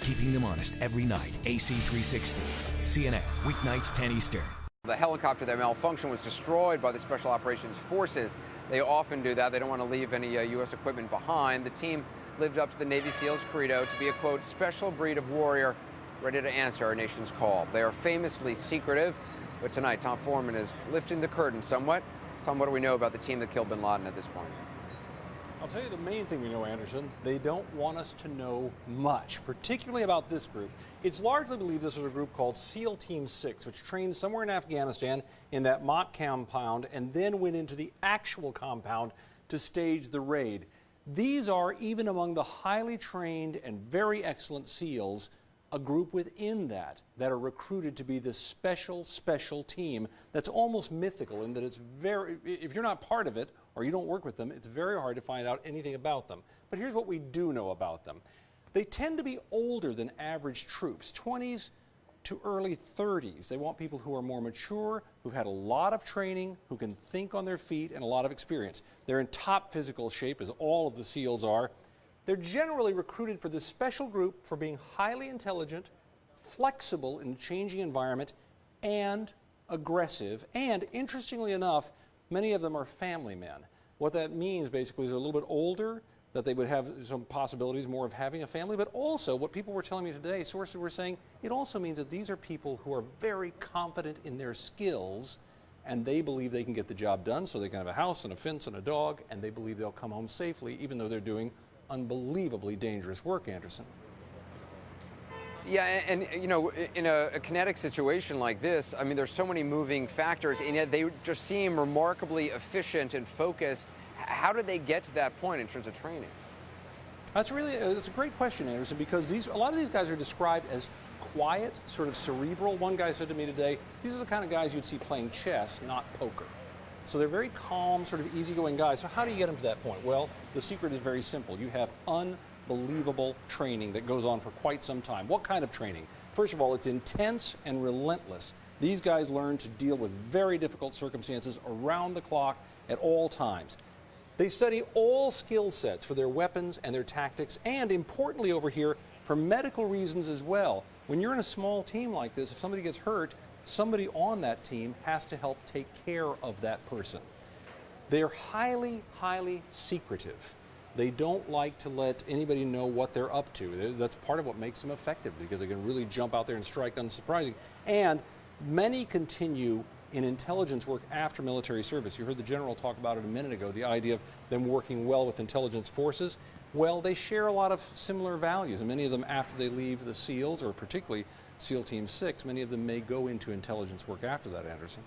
keeping them honest every night. AC 360. CNN, weeknights 10 Eastern. The helicopter that malfunctioned was destroyed by the Special Operations Forces. They often do that. They don't want to leave any U.S. equipment behind. The team lived up to the Navy SEALs credo to be a, quote, special breed of warrior ready to answer our nation's call. They are famously secretive, but tonight Tom Foreman is lifting the curtain somewhat. Tom, what do we know about the team that killed bin Laden at this point? I'll tell you the main thing we know, Anderson. They don't want us to know much, particularly about this group. It's largely believed this was a group called SEAL Team 6, which trained somewhere in Afghanistan in that mock compound and then went into the actual compound to stage the raid. These are, even among the highly trained and very excellent SEALs, a group within that are recruited to be this special team that's almost mythical in that it's very, if you're not part of it or you don't work with them, it's very hard to find out anything about them. But here's what we do know about them. They tend to be older than average troops, 20s to early 30s. They want people who are more mature, who've had a lot of training, who can think on their feet, and a lot of experience. They're in top physical shape, as all of the SEALs are. They're generally recruited for this special group for being highly intelligent, flexible in a changing environment, and aggressive. And interestingly enough, many of them are family men. What that means basically is they're a little bit older, that they would have some possibilities more of having a family, but also what people were telling me today, sources were saying, it also means that these are people who are very confident in their skills and they believe they can get the job done, so they can have a house and a fence and a dog, and they believe they'll come home safely even though they're doing unbelievably dangerous work, Anderson. Yeah, and you know, in a kinetic situation like this, I mean, there's so many moving factors, and yet they just seem remarkably efficient and focused. How did they get to that point in terms of training? That's a great question, Anderson, because a lot of these guys are described as quiet, sort of cerebral. One guy said to me today, these are the kind of guys you'd see playing chess, not poker. So they're very calm, sort of easygoing guys. So how do you get them to that point? Well, the secret is very simple. You have unbelievable training that goes on for quite some time. What kind of training? First of all, it's intense and relentless. These guys learn to deal with very difficult circumstances around the clock at all times. They study all skill sets for their weapons and their tactics, and importantly over here, for medical reasons as well. When you're in a small team like this, if somebody gets hurt, somebody on that team has to help take care of that person. They're highly secretive. They don't like to let anybody know what they're up to. That's part of what makes them effective, because they can really jump out there and strike unsurprising. And many continue in intelligence work after military service. You heard the general talk about it a minute ago, the idea of them working well with intelligence forces. Well, they share a lot of similar values, and many of them, after they leave the SEALs, or particularly SEAL Team 6, many of them may go into intelligence work after that, Anderson.